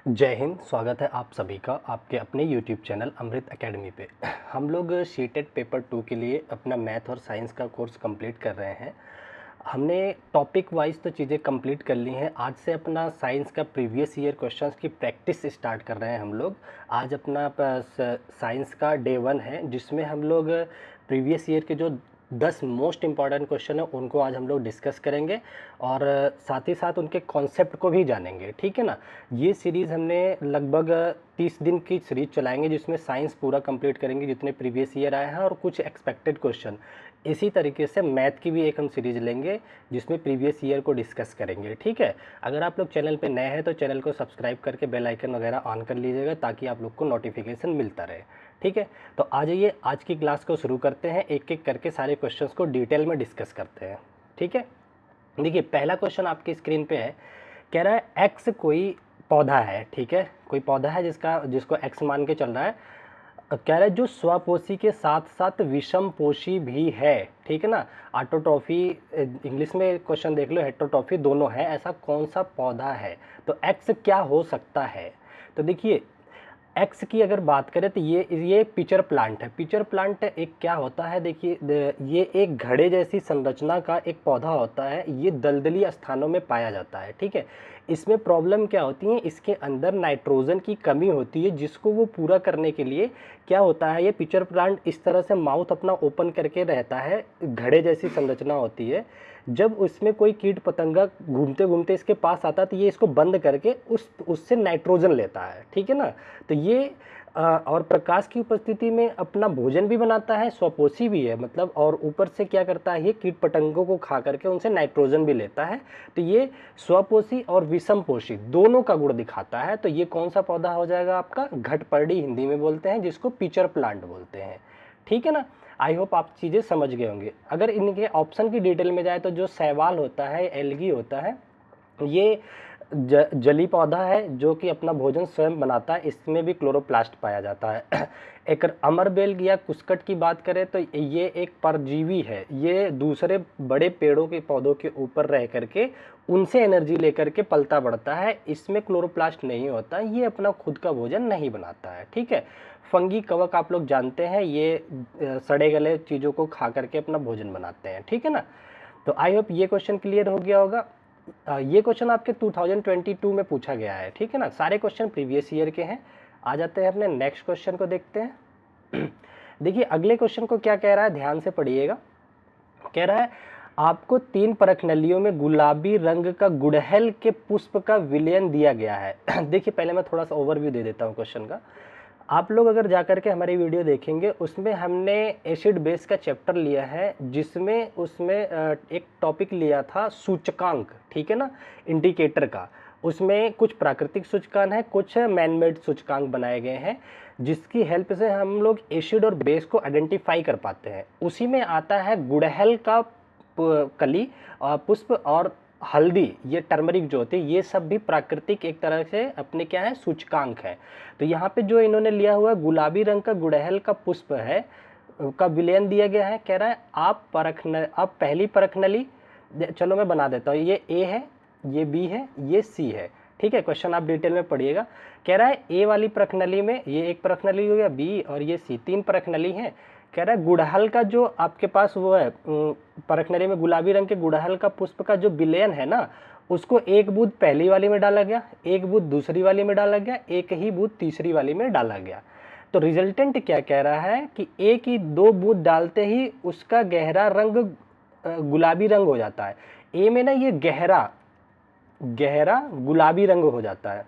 जय हिंद। स्वागत है आप सभी का आपके अपने YouTube चैनल अमृत एकेडमी पे। हम लोग शीटेड पेपर 2 के लिए अपना मैथ और साइंस का कोर्स कंप्लीट कर रहे हैं। हमने टॉपिक वाइज तो चीज़ें कंप्लीट कर ली हैं। आज से अपना साइंस का प्रीवियस ईयर क्वेश्चंस की प्रैक्टिस स्टार्ट कर रहे हैं हम लोग। आज अपना साइंस का डे 1 है, जिसमें हम लोग प्रीवियस ईयर के जो 10 मोस्ट इम्पॉर्टेंट क्वेश्चन है उनको आज हम लोग डिस्कस करेंगे और साथ ही साथ उनके कॉन्सेप्ट को भी जानेंगे। ठीक है ना। ये सीरीज़ हमने लगभग 30 दिन की सीरीज चलाएंगे, जिसमें साइंस पूरा कंप्लीट करेंगे जितने प्रीवियस ईयर आए हैं और कुछ एक्सपेक्टेड क्वेश्चन। इसी तरीके से मैथ की भी एक हम सीरीज़ लेंगे जिसमें प्रीवियस ईयर को डिस्कस करेंगे। ठीक है। अगर आप लोग चैनल पे नए हैं तो चैनल को सब्सक्राइब करके बेल आइकन वगैरह ऑन कर लीजिएगा ताकि आप लोग को नोटिफिकेशन मिलता रहे। ठीक है। तो आ जाइए, आज की क्लास को शुरू करते हैं। एक एक करके सारे क्वेश्चंस को डिटेल में डिस्कस करते हैं। ठीक है। देखिए, पहला क्वेश्चन आपकी स्क्रीन पे है। कह रहा है एक्स कोई पौधा है। ठीक है, कोई पौधा है जिसको एक्स मान के चल रहा है। कह रहा है जो स्वपोषी के साथ साथ विषम पोषी भी है। ठीक है ना। ऑटोट्रॉफी, इंग्लिश में क्वेश्चन देख लो, हेटरोट्रॉफी दोनों है। ऐसा कौन सा पौधा है? तो एक्स क्या हो सकता है? तो देखिए, एक्स की अगर बात करें तो ये पिचर प्लांट है। पिचर प्लांट एक क्या होता है, देखिए ये एक घड़े जैसी संरचना का एक पौधा होता है। ये दलदली स्थानों में पाया जाता है। ठीक है। इसमें प्रॉब्लम क्या होती है, इसके अंदर नाइट्रोजन की कमी होती है, जिसको वो पूरा करने के लिए क्या होता है, ये पिचर प्लांट इस तरह से माउथ अपना ओपन करके रहता है। घड़े जैसी संरचना होती है। जब उसमें कोई कीट पतंगा घूमते घूमते इसके पास आता है तो ये इसको बंद करके उससे नाइट्रोजन लेता है। ठीक है ना। तो ये और प्रकाश की उपस्थिति में अपना भोजन भी बनाता है, स्वपोषी भी है मतलब, और ऊपर से क्या करता है, ये कीट पतंगों को खा करके उनसे नाइट्रोजन भी लेता है। तो ये स्वपोषी और विषम पोषी दोनों का गुण दिखाता है। तो ये कौन सा पौधा हो जाएगा आपका? घटपर्डी हिंदी में बोलते हैं, जिसको पिचर प्लांट बोलते हैं। ठीक है ना। आई होप आप चीज़ें समझ गए होंगे। अगर इनके ऑप्शन की डिटेल में जाए तो जो शैवाल होता है, एल्गी होता है, ये जली पौधा है जो कि अपना भोजन स्वयं बनाता है। इसमें भी क्लोरोप्लास्ट पाया जाता है। एक अमरबेल या कुस्कट की बात करें तो ये एक परजीवी है। ये दूसरे बड़े पेड़ों के पौधों के ऊपर रह करके उनसे एनर्जी लेकर के पलता बढ़ता है। इसमें क्लोरोप्लास्ट नहीं होता, ये अपना खुद का भोजन नहीं बनाता है। ठीक है। फंगी, कवक आप लोग जानते हैं, ये सड़े गले चीज़ों को खा करके अपना भोजन बनाते हैं। ठीक है ना। तो आई होप ये क्वेश्चन क्लियर हो गया होगा। ये क्वेश्चन आपके 2022 में पूछा गया है। ठीक है ना। सारे क्वेश्चन प्रीवियस ईयर के हैं। आ जाते हैं अपने नेक्स्ट क्वेश्चन को देखते हैं। देखिए, अगले क्वेश्चन को क्या कह रहा है, ध्यान से पढ़िएगा। कह रहा है आपको 3 परखनलियों में गुलाबी रंग का गुड़हल के पुष्प का विलयन दिया गया है। देखिए, पहले मैं थोड़ा सा ओवरव्यू दे देता हूँ क्वेश्चन का। आप लोग अगर जाकर के हमारी वीडियो देखेंगे, उसमें हमने एसिड बेस का चैप्टर लिया है, जिसमें उसमें एक टॉपिक लिया था सूचकांक। ठीक है ना, इंडिकेटर का। उसमें कुछ प्राकृतिक सूचकांक है, कुछ मैनमेड सूचकांक बनाए गए हैं, जिसकी हेल्प से हम लोग एसिड और बेस को आइडेंटिफाई कर पाते हैं। उसी में आता है गुड़हल का कली, पुष्प और हल्दी, ये टर्मरिक जो होती है, ये सब भी प्राकृतिक एक तरह से अपने क्या है, सूचकांक है। तो यहाँ पे जो इन्होंने लिया हुआ है गुलाबी रंग का गुड़हल का पुष्प है, का विलयन दिया गया है। कह रहा है आप पहली परखनली, चलो मैं बना देता हूँ। ये ए है, ये बी है, ये सी है। ठीक है। क्वेश्चन आप डिटेल में पढ़िएगा। कह रहा है ए वाली परखनली में ये एक परखनली हो गया, बी और ये सी, 3 परखनली है। कह रहा है गुड़हल का जो आपके पास वो है, परखनली में गुलाबी रंग के गुड़हल का पुष्प का जो विलयन है ना, उसको एक बूंद पहली वाली में डाला गया, एक बूंद दूसरी वाली में डाला गया, एक ही बूंद तीसरी वाली में डाला गया। तो रिजल्टेंट क्या कह रहा है कि एक ही 2 बूंद डालते ही उसका गहरा रंग गुलाबी रंग हो जाता है। ए में ना ये गहरा गुलाबी रंग हो जाता है,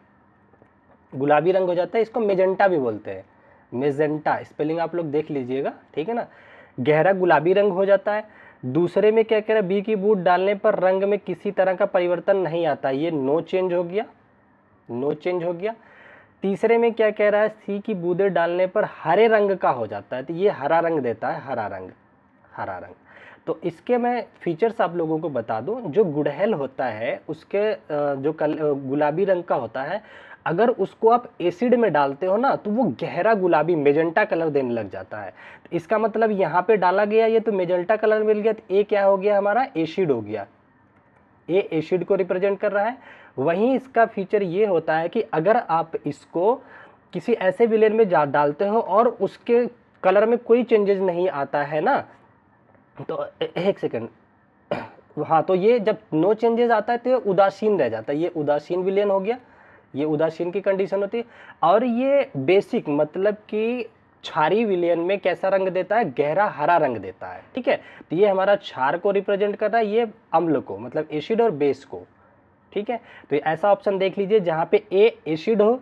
गुलाबी रंग हो जाता है। इसको मेजेंटा भी बोलते हैं, मेजेंटा, स्पेलिंग आप लोग देख लीजिएगा। ठीक है ना। गहरा गुलाबी रंग हो जाता है। दूसरे में क्या कह रहा है, बी की बूंद डालने पर रंग में किसी तरह का परिवर्तन नहीं आता, ये नो चेंज हो गया, नो चेंज हो गया। तीसरे में क्या कह रहा है, सी की बूंदें डालने पर हरे रंग का हो जाता है, तो ये हरा रंग देता है, हरा रंग, हरा रंग। तो इसके मैं फीचर्स आप लोगों को बता दूं। जो गुड़हल होता है उसके जो गुलाबी रंग का होता है, अगर उसको आप एसिड में डालते हो ना तो वो गहरा गुलाबी मेजेंटा कलर देने लग जाता है। तो इसका मतलब यहाँ पे डाला गया ये तो मेजेंटा कलर मिल गया, तो ए क्या हो गया हमारा, एसिड हो गया। ए एसिड को रिप्रेजेंट कर रहा है। वहीं इसका फीचर ये होता है कि अगर आप इसको किसी ऐसे विलेन में डालते हो और उसके कलर में कोई चेंजेस नहीं आता है ना, तो एक सेकंड, हाँ, तो ये जब नो चेंजेस आता है तो ये उदासीन रह जाता है, ये उदासीन विलेन हो गया, ये उदासीन की कंडीशन होती है। और ये बेसिक मतलब कि क्षारी विलेन में कैसा रंग देता है, गहरा हरा रंग देता है, ठीक है। तो ये हमारा क्षार को रिप्रेजेंट कर रहा है, ये अम्ल को मतलब एसिड और बेस को, ठीक है। तो ऐसा ऑप्शन देख लीजिए जहाँ पे ए एसिड हो,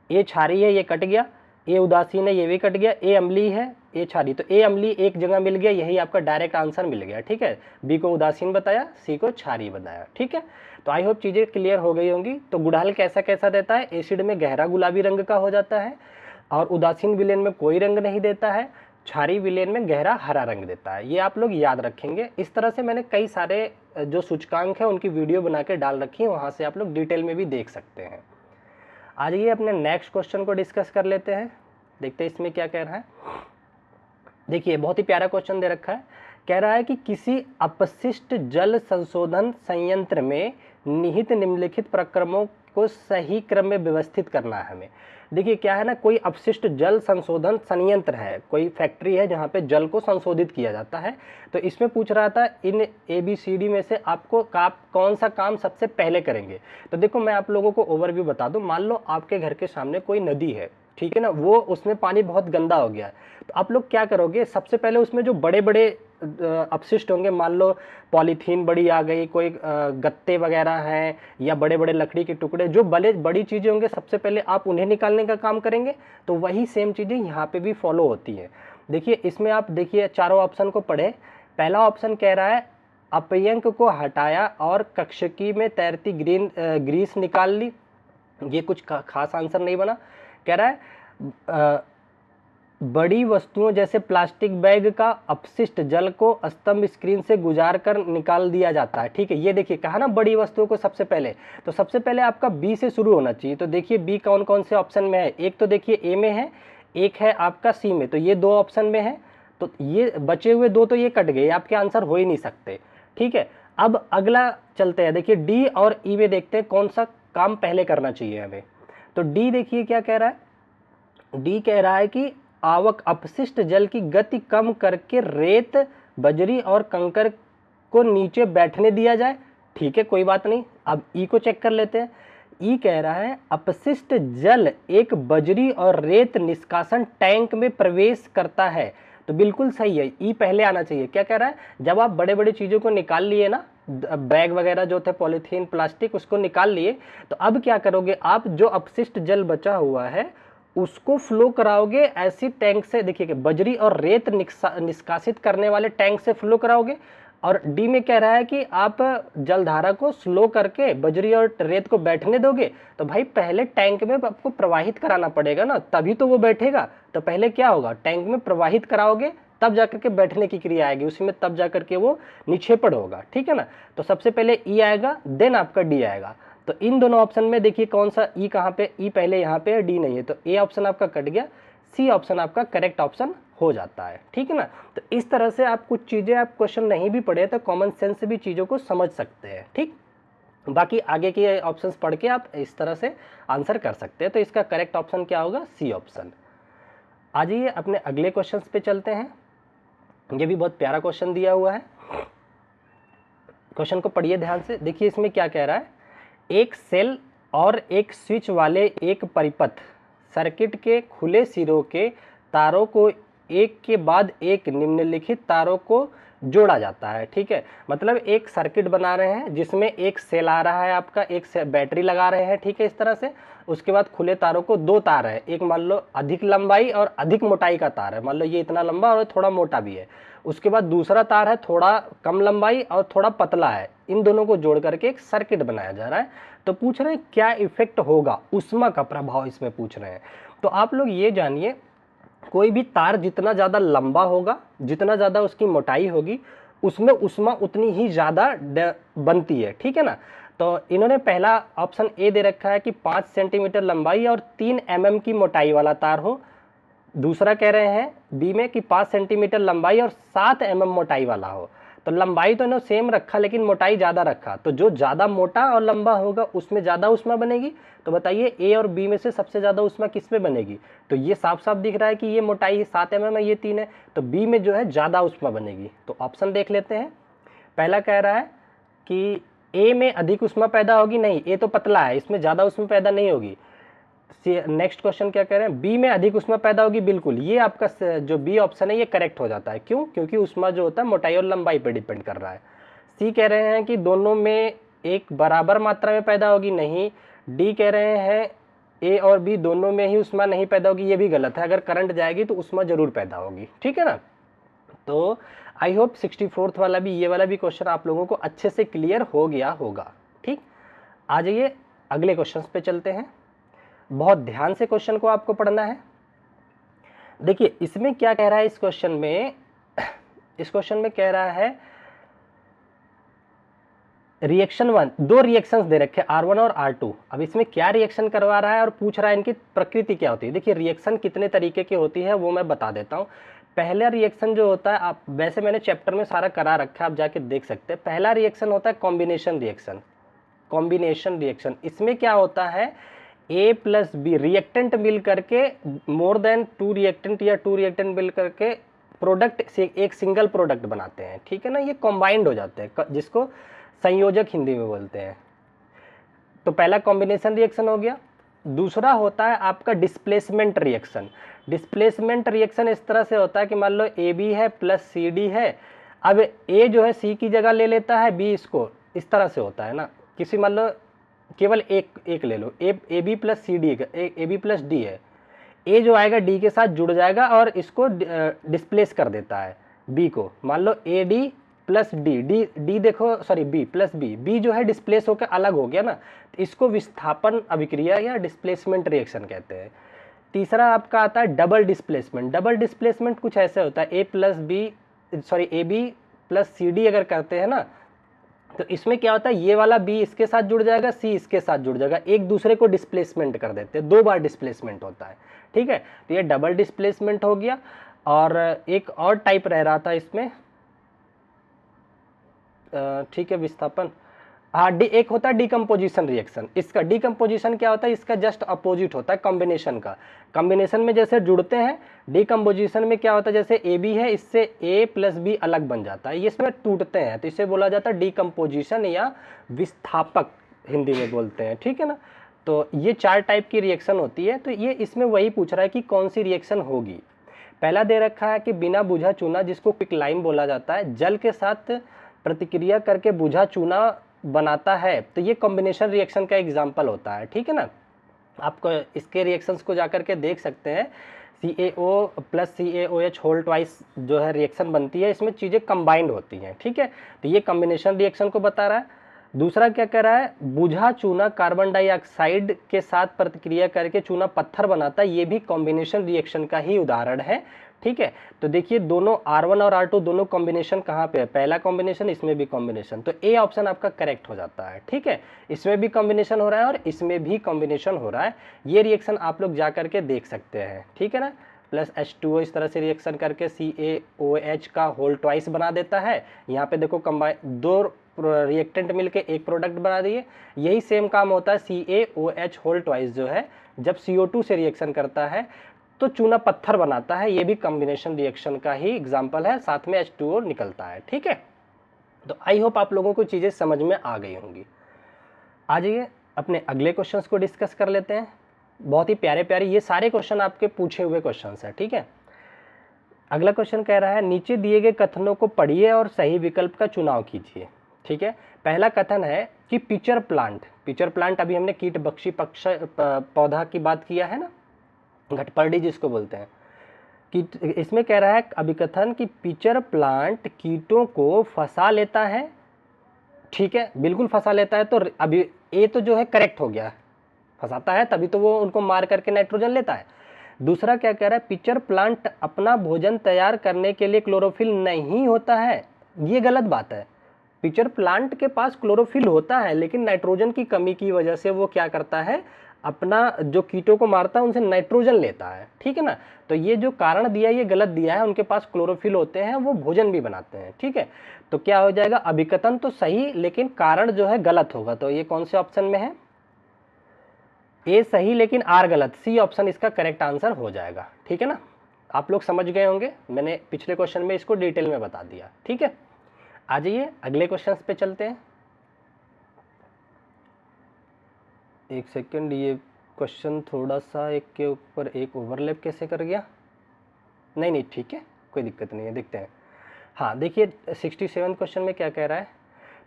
ए क्षारी है, ये कट गया, ए उदासीन है, ये भी कट गया, ए अम्ली है, ए क्षारी, तो ए अम्ली एक जगह मिल गया, यही आपका डायरेक्ट आंसर मिल गया, ठीक है। बी को उदासीन बताया, सी को क्षारी बताया, ठीक है। तो आई होप चीज़ें क्लियर हो गई होंगी। तो गुड़हल कैसा कैसा देता है, एसिड में गहरा गुलाबी रंग का हो जाता है, और उदासीन विलेन में कोई रंग नहीं देता है, क्षारी विलेन में गहरा हरा रंग देता है। ये आप लोग याद रखेंगे। इस तरह से मैंने कई सारे जो सूचकांक है उनकी वीडियो बना के डाल रखी है, वहाँ से आप लोग डिटेल में भी देख सकते हैं। आज ये अपने नेक्स्ट क्वेश्चन को डिस्कस कर लेते हैं, देखते हैं इसमें क्या कह रहा है। देखिए बहुत ही प्यारा क्वेश्चन दे रखा है, कह रहा है कि किसी अपशिष्ट जल संशोधन संयंत्र में निहित निम्नलिखित प्रक्रमों को सही क्रम में व्यवस्थित करना है हमें। देखिए क्या है ना, कोई अपशिष्ट जल संशोधन संयंत्र है, कोई फैक्ट्री है जहाँ पे जल को संशोधित किया जाता है। तो इसमें पूछ रहा था इन ABCD में से आपको कौन सा काम सबसे पहले करेंगे। तो देखो मैं आप लोगों को ओवरव्यू बता दूं, मान लो आपके घर के सामने कोई नदी है, ठीक है ना, वो उसमें पानी बहुत गंदा हो गया है, तो आप लोग क्या करोगे, सबसे पहले उसमें जो बड़े बड़े अपशिष्ट होंगे, मान लो पॉलीथीन बड़ी आ गई, कोई गत्ते वगैरह हैं, या बड़े बड़े लकड़ी के टुकड़े, जो बड़ी चीज़ें होंगे सबसे पहले आप उन्हें निकालने का काम करेंगे। तो वही सेम चीज़ें यहाँ पे भी फॉलो होती हैं। देखिए इसमें आप देखिए चारों ऑप्शन को पढ़े। पहला ऑप्शन कह रहा है अपयंक को हटाया और कक्षकी में तैरती ग्रीस निकाल ली, ये कुछ खास आंसर नहीं बना। कह रहा है बड़ी वस्तुओं जैसे प्लास्टिक बैग का अपशिष्ट जल को स्तंभ स्क्रीन से गुजार कर निकाल दिया जाता है, ठीक है। ये देखिए कहा ना बड़ी वस्तुओं को सबसे पहले, तो सबसे पहले आपका बी से शुरू होना चाहिए। तो देखिए बी कौन कौन से ऑप्शन में है, एक तो देखिए ए में है, एक है आपका सी में, तो ये दो ऑप्शन में है, तो ये बचे हुए दो तो ये कट गए, आपके आंसर हो ही नहीं सकते, ठीक है। अब अगला चलते हैं, देखिए डी और ई में देखते हैं कौन सा काम पहले करना चाहिए हमें। तो डी देखिए क्या कह रहा है, डी कह रहा है कि आवक अपशिष्ट जल की गति कम करके रेत, बजरी और कंकर को नीचे बैठने दिया जाए, ठीक है, कोई बात नहीं। अब ई को चेक कर लेते हैं। ई कह रहा है अपशिष्ट जल एक बजरी और रेत निष्कासन टैंक में प्रवेश करता है, तो बिल्कुल सही है, ई पहले आना चाहिए। क्या कह रहा है, जब आप बड़े बड़े चीज़ों को निकाल लिए ना, बैग वगैरह जो थे पॉलीथीन प्लास्टिक, उसको निकाल लिए, तो अब क्या करोगे आप, जो अपशिष्ट जल बचा हुआ है उसको फ्लो कराओगे ऐसी टैंक से, देखिए बजरी और रेत निष्कासित करने वाले टैंक से फ्लो कराओगे। और डी में कह रहा है कि आप जलधारा को स्लो करके बजरी और रेत को बैठने दोगे, तो भाई पहले टैंक में आपको प्रवाहित कराना पड़ेगा ना, तभी तो वो बैठेगा। तो पहले क्या होगा, टैंक में प्रवाहित कराओगे तब जाकर के बैठने की क्रिया आएगी, उसमें तब जाकर के वो निक्षेपण होगा, ठीक है ना। तो सबसे पहले ई आएगा, देन आपका डी आएगा। तो इन दोनों ऑप्शन में देखिए कौन सा, ई कहाँ पे, ई पहले यहाँ पे है, डी नहीं है, तो ए ऑप्शन आपका कट गया, सी ऑप्शन आपका करेक्ट ऑप्शन हो जाता है, ठीक है ना। तो इस तरह से आप कुछ चीज़ें, आप क्वेश्चन नहीं भी पढ़े तो कॉमन सेंस से भी चीज़ों को समझ सकते हैं, ठीक। बाकी आगे के ऑप्शंस पढ़ के आप इस तरह से आंसर कर सकते हैं। तो इसका करेक्ट ऑप्शन क्या होगा, सी ऑप्शन। आ जाइए अपने अगले क्वेश्चन पे चलते हैं। ये भी बहुत प्यारा क्वेश्चन दिया हुआ है, क्वेश्चन को पढ़िए ध्यान से। देखिए इसमें क्या कह रहा है, एक सेल और एक स्विच वाले एक परिपथ सर्किट के खुले सिरों के तारों को एक के बाद एक निम्नलिखित तारों को जोड़ा जाता है, ठीक है। मतलब एक सर्किट बना रहे हैं जिसमें एक सेल आ रहा है आपका, एक बैटरी लगा रहे हैं, ठीक है, इस तरह से। उसके बाद खुले तारों को दो तार है, एक मान लो अधिक लंबाई और अधिक मोटाई का तार है, मान लो ये इतना लंबा और थोड़ा मोटा भी है। उसके बाद दूसरा तार है थोड़ा कम लंबाई और थोड़ा पतला है, इन दोनों को जोड़ करके एक सर्किट बनाया जा रहा है। तो पूछ रहे हैं क्या इफेक्ट होगा, उष्मा का प्रभाव इसमें पूछ रहे हैं। तो आप लोग ये जानिए, कोई भी तार जितना ज़्यादा लंबा होगा, जितना ज़्यादा उसकी मोटाई होगी, उसमें उष्मा उतनी ही ज़्यादा बनती है, ठीक है ना। तो इन्होंने पहला ऑप्शन ए दे रखा है कि 5 सेंटीमीटर लंबाई और 3 mm की मोटाई वाला तार हो। दूसरा कह रहे हैं बी में कि 5 सेंटीमीटर लंबाई और 7 mm मोटाई वाला हो। तो लंबाई तो इन्होंने सेम रखा लेकिन मोटाई ज़्यादा रखा, तो जो ज़्यादा मोटा और लंबा होगा उसमें ज़्यादा ऊष्मा बनेगी। तो बताइए ए और बी में से सबसे ज़्यादा ऊष्मा किस में बनेगी? तो ये साफ साफ दिख रहा है कि ये मोटाई 7 mm है, ये 3 है, तो बी में जो है ज़्यादा ऊष्मा बनेगी। तो ऑप्शन देख लेते हैं। पहला कह रहा है कि ए में अधिक ऊष्मा पैदा होगी, नहीं, ए तो पतला है, इसमें ज़्यादा ऊष्मा पैदा नहीं होगी। नेक्स्ट क्वेश्चन क्या कह रहे हैं, बी में अधिक ऊष्मा पैदा होगी, बिल्कुल, ये आपका जो बी ऑप्शन है ये करेक्ट हो जाता है। क्यों? क्योंकि ऊष्मा जो होता है मोटाई और लंबाई पर डिपेंड कर रहा है। सी कह रहे हैं कि दोनों में एक बराबर मात्रा में पैदा होगी, नहीं। डी कह रहे हैं ए और बी दोनों में ही ऊष्मा नहीं पैदा होगी, ये भी गलत है, अगर करंट जाएगी तो ऊष्मा जरूर पैदा होगी, ठीक है ना। तो आई होप 64th वाला भी, ये वाला भी क्वेश्चन आप लोगों को अच्छे से क्लियर हो गया होगा। ठीक, आ जाइए अगले क्वेश्चन पे चलते हैं। बहुत ध्यान से क्वेश्चन को आपको पढ़ना है। देखिए इसमें क्या कह रहा है, इस क्वेश्चन में कह रहा है रिएक्शन 1, दो रिएक्शंस दे रखे R1 और R2। अब इसमें क्या रिएक्शन करवा रहा है और पूछ रहा है इनकी प्रकृति क्या होती है। देखिए रिएक्शन कितने तरीके की होती है वो मैं बता देता हूँ। पहला रिएक्शन जो होता है, आप वैसे मैंने चैप्टर में सारा करा रखा है, आप जाके देख सकते हैं। पहला रिएक्शन होता है कॉम्बिनेशन रिएक्शन। इसमें क्या होता है, A प्लस बी रिएक्टेंट मिल करके मोर देन 2 रिएक्टेंट या 2 रिएक्टेंट मिल करके प्रोडक्ट से एक सिंगल प्रोडक्ट बनाते हैं, ठीक है ना। ये कॉम्बाइंड हो जाते हैं, जिसको संयोजक हिंदी में बोलते हैं। तो पहला कॉम्बिनेशन रिएक्शन हो गया। दूसरा होता है आपका डिस्प्लेसमेंट रिएक्शन इस तरह से होता है कि मान लो ए बी है प्लस सी डी है, अब ए जो है सी की जगह ले लेता है बी, इसको इस तरह से होता है ना। किसी मान लो केवल एक ले लो, A B plus C D, A B plus D है, ए जो आएगा डी के साथ जुड़ जाएगा और इसको डिस्प्लेस कर देता है बी को। मान लो ए डी प्लस डी देखो, सॉरी बी प्लस बी जो है डिस्प्लेस होकर अलग हो गया ना, इसको विस्थापन अभिक्रिया या डिस्प्लेसमेंट रिएक्शन कहते हैं। तीसरा आपका आता है डबल डिस्प्लेसमेंट कुछ ऐसे होता है, A B plus C D अगर करते हैं ना, तो इसमें क्या होता है, ये वाला बी इसके साथ जुड़ जाएगा, सी इसके साथ जुड़ जाएगा, एक दूसरे को डिस्प्लेसमेंट कर देते हैं, 2 बार डिस्प्लेसमेंट होता है, ठीक है। तो ये डबल डिस्प्लेसमेंट हो गया। और एक और टाइप रह रहा था इसमें, ठीक है, विस्थापन, हाँ, एक होता है डिकम्पोजिशन रिएक्शन। इसका डिकम्पोजिशन क्या होता है, इसका जस्ट अपोजिट होता है कॉम्बिनेशन का। कॉम्बिनेशन में जैसे जुड़ते हैं, डिकम्पोजिशन में क्या होता है, जैसे ए बी है, इससे ए प्लस बी अलग बन जाता है, ये इसमें टूटते हैं, तो इसे बोला जाता है डिकम्पोजिशन या विस्थापक हिंदी में बोलते हैं, ठीक है ना। तो ये 4 टाइप की रिएक्शन होती है। तो ये इसमें वही पूछ रहा है कि कौन सी रिएक्शन होगी। पहला दे रखा है कि बिना बुझा चूना, जिसको क्विक लाइम बोला जाता है, जल के साथ प्रतिक्रिया करके बुझा चूना बनाता है, तो ये कॉम्बिनेशन रिएक्शन का एग्जाम्पल होता है, ठीक है ना। आपको इसके रिएक्शंस को जाकर के देख सकते हैं। CaO plus CaOH whole twice जो है रिएक्शन बनती है, इसमें चीज़ें कंबाइंड होती हैं, ठीक है। तो ये कॉम्बिनेशन रिएक्शन को बता रहा है। दूसरा क्या कर रहा है, बुझा चूना कार्बन डाइऑक्साइड के साथ प्रतिक्रिया करके चूना पत्थर बनाता है, ये भी कॉम्बिनेशन रिएक्शन का ही उदाहरण है, ठीक है। तो देखिए दोनों R1 और R2 दोनों कॉम्बिनेशन कहाँ पे है, पहला कॉम्बिनेशन, इसमें भी कॉम्बिनेशन, तो ए ऑप्शन आपका करेक्ट हो जाता है, ठीक है। इसमें भी कॉम्बिनेशन हो रहा है और इसमें भी कॉम्बिनेशन हो रहा है। ये रिएक्शन आप लोग जा करके देख सकते हैं, ठीक है ना। प्लस H2O इस तरह से रिएक्शन करके CaOH का होल ट्वाइस बना देता है। यहाँ पे देखो कंबाइन 2 रिएक्टेंट मिलके एक प्रोडक्ट बना दिए। यही सेम काम होता है CaOH होल ट्वाइस जो है, जब CO2 से रिएक्शन करता है तो चूना पत्थर बनाता है, ये भी कॉम्बिनेशन रिएक्शन का ही एग्जाम्पल है, साथ में H2O निकलता है, ठीक है। तो आई होप आप लोगों को चीज़ें समझ में आ गई होंगी। आ जाइए अपने अगले क्वेश्चंस को डिस्कस कर लेते हैं। बहुत ही प्यारे प्यारे ये सारे क्वेश्चन आपके पूछे हुए क्वेश्चंस हैं, ठीक है। अगला क्वेश्चन कह रहा है, नीचे दिए गए कथनों को पढ़िए और सही विकल्प का चुनाव कीजिए, ठीक है। पहला कथन है कि पिचर प्लांट अभी हमने कीट बख्शी पौधा की बात किया है ना, घटपर्डी जिसको बोलते हैं, कि इसमें कह रहा है अभिकथन कि पिचर प्लांट कीटों को फंसा लेता है, ठीक है, बिल्कुल फंसा लेता है। तो अभी ए तो जो है करेक्ट हो गया, फंसाता है तभी तो वो उनको मार करके नाइट्रोजन लेता है। दूसरा क्या कह रहा है, पिचर प्लांट अपना भोजन तैयार करने के लिए क्लोरोफिल नहीं होता है, ये गलत बात है। पिचर प्लांट के पास क्लोरोफिल होता है, लेकिन नाइट्रोजन की कमी की वजह से वो क्या करता है, अपना जो कीटों को मारता है उनसे नाइट्रोजन लेता है, ठीक है ना। तो ये जो कारण दिया है ये गलत दिया है, उनके पास क्लोरोफिल होते हैं, वो भोजन भी बनाते हैं, ठीक है। तो क्या हो जाएगा, अभिकथन तो सही लेकिन कारण जो है गलत होगा। तो ये कौन से ऑप्शन में है, ए सही लेकिन आर गलत, सी ऑप्शन इसका करेक्ट आंसर हो जाएगा, ठीक है ना। आप लोग समझ गए होंगे, मैंने पिछले क्वेश्चन में इसको डिटेल में बता दिया, ठीक है। आ जाइए अगले क्वेश्चन पे चलते हैं। एक सेकंड, ये क्वेश्चन थोड़ा सा एक के ऊपर एक ओवरलैप कैसे कर गया, नहीं ठीक है, कोई दिक्कत नहीं है, देखते हैं। हाँ देखिए 67 क्वेश्चन में क्या कह रहा है,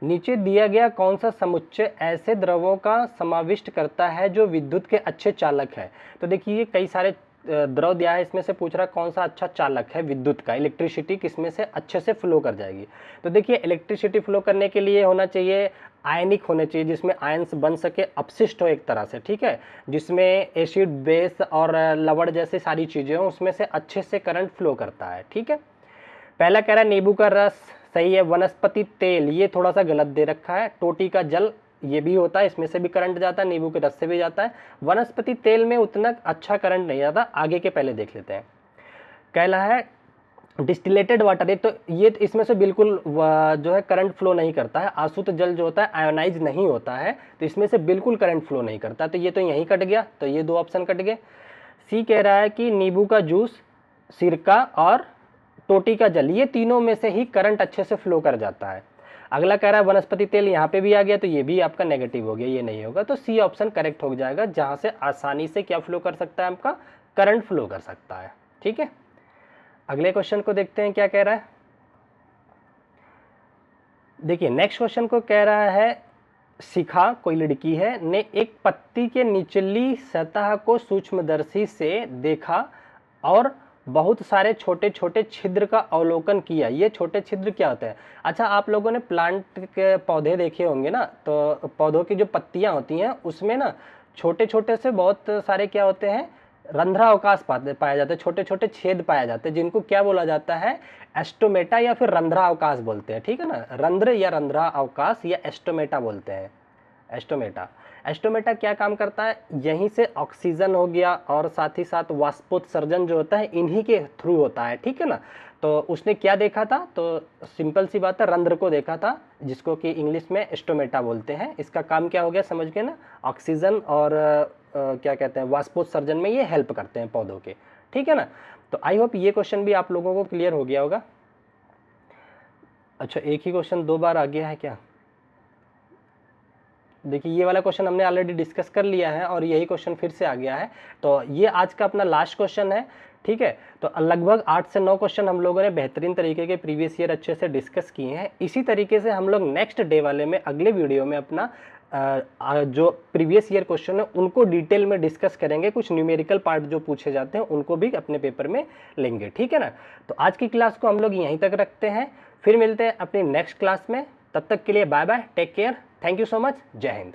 नीचे दिया गया कौन सा समुच्चय ऐसे द्रवों का समाविष्ट करता है जो विद्युत के अच्छे चालक है। तो देखिए कई सारे द्रव दिया है, इसमें से पूछ रहा है कौन सा अच्छा चालक है विद्युत का, इलेक्ट्रिसिटी किसमें से अच्छे से फ्लो कर जाएगी। तो देखिए इलेक्ट्रिसिटी फ्लो करने के लिए होना चाहिए आयनिक होने चाहिए, जिसमें आयंस बन सके, अपशिष्ट हो एक तरह से, ठीक है, जिसमें एसिड बेस और लवण जैसे सारी चीजें हो, उसमें से अच्छे से करंट फ्लो करता है, ठीक है। पहला कह रहा है नींबू का रस, सही है। वनस्पति तेल, ये थोड़ा सा गलत दे रखा है। टोटी का जल, ये भी होता है, इसमें से भी करंट जाता है, नींबू के रस से भी जाता है। वनस्पति तेल में उतना अच्छा करंट नहीं जाता, आगे के पहले देख लेते हैं। कहला है डिस्टिलेटेड वाटर, तो ये इसमें से बिल्कुल जो है करंट फ्लो नहीं करता है। आसुत जल जो होता है आयोनाइज नहीं होता है, तो इसमें से बिल्कुल करंट फ्लो नहीं करता, तो ये तो यहीं कट गया, तो ये दो ऑप्शन कट गए। सी कह रहा है कि नींबू का जूस, सिरका और टोटी का जल, ये तीनों में से ही करंट अच्छे से फ्लो कर जाता है। अगला कह रहा है वनस्पति तेल, यहाँ पे भी आ गया, तो ये भी आपका नेगेटिव हो गया, ये नहीं होगा। तो सी ऑप्शन करेक्ट हो जाएगा, जहां से आसानी से क्या फ्लो कर सकता है, आपका करंट फ्लो कर सकता है, ठीक है। अगले क्वेश्चन को देखते हैं क्या कह रहा है। देखिए नेक्स्ट क्वेश्चन को कह रहा है, शिखा कोई लड़की है ने एक पत्ती के निचली सतह को सूक्ष्मदर्शी से देखा और बहुत सारे छोटे छोटे छिद्र का अवलोकन किया। ये छोटे छिद्र क्या होते हैं, अच्छा आप लोगों ने प्लांट के पौधे देखे होंगे ना, तो पौधों की जो पत्तियां होती हैं उसमें ना छोटे छोटे से बहुत सारे क्या होते हैं, रंध्रावकाश पाए जाते हैं, छोटे छोटे छेद पाए जाते हैं, जिनको क्या बोला जाता है, एस्टोमेटा या फिर रंध्रावकाश बोलते हैं, ठीक है ना। रंध्र या रंध्रावकाश या एस्टोमेटा बोलते हैं, एस्टोमेटा। एस्टोमेटा क्या काम करता है, यहीं से ऑक्सीजन हो गया और साथ ही साथ वाष्पोत्सर्जन जो होता है इन्हीं के थ्रू होता है, ठीक है ना। तो उसने क्या देखा था, तो सिंपल सी बात है, रंध्र को देखा था, जिसको कि इंग्लिश में एस्टोमेटा बोलते हैं। इसका काम क्या हो गया समझ गए ना, ऑक्सीजन और क्या कहते हैं, वाष्पोत्सर्जन में ये हेल्प करते हैं पौधों के, ठीक है ना। तो आई होप ये क्वेश्चन भी आप लोगों को क्लियर हो गया होगा। अच्छा एक ही क्वेश्चन दो बार आ गया है क्या, देखिए ये वाला क्वेश्चन हमने ऑलरेडी डिस्कस कर लिया है और यही क्वेश्चन फिर से आ गया है। तो ये आज का अपना लास्ट क्वेश्चन है, ठीक है। तो लगभग 8 से 9 क्वेश्चन हम लोगों ने बेहतरीन तरीके के प्रीवियस ईयर अच्छे से डिस्कस किए हैं। इसी तरीके से हम लोग नेक्स्ट डे वाले में अगले वीडियो में अपना जो प्रीवियस ईयर क्वेश्चन है उनको डिटेल में डिस्कस करेंगे। कुछ न्यूमेरिकल पार्ट जो पूछे जाते हैं उनको भी अपने पेपर में लेंगे, ठीक है ना। तो आज की क्लास को हम लोग यहीं तक रखते हैं, फिर मिलते हैं अपनी नेक्स्ट क्लास में। तब तक के लिए bye bye, take care, thank you so much, जय हिंद।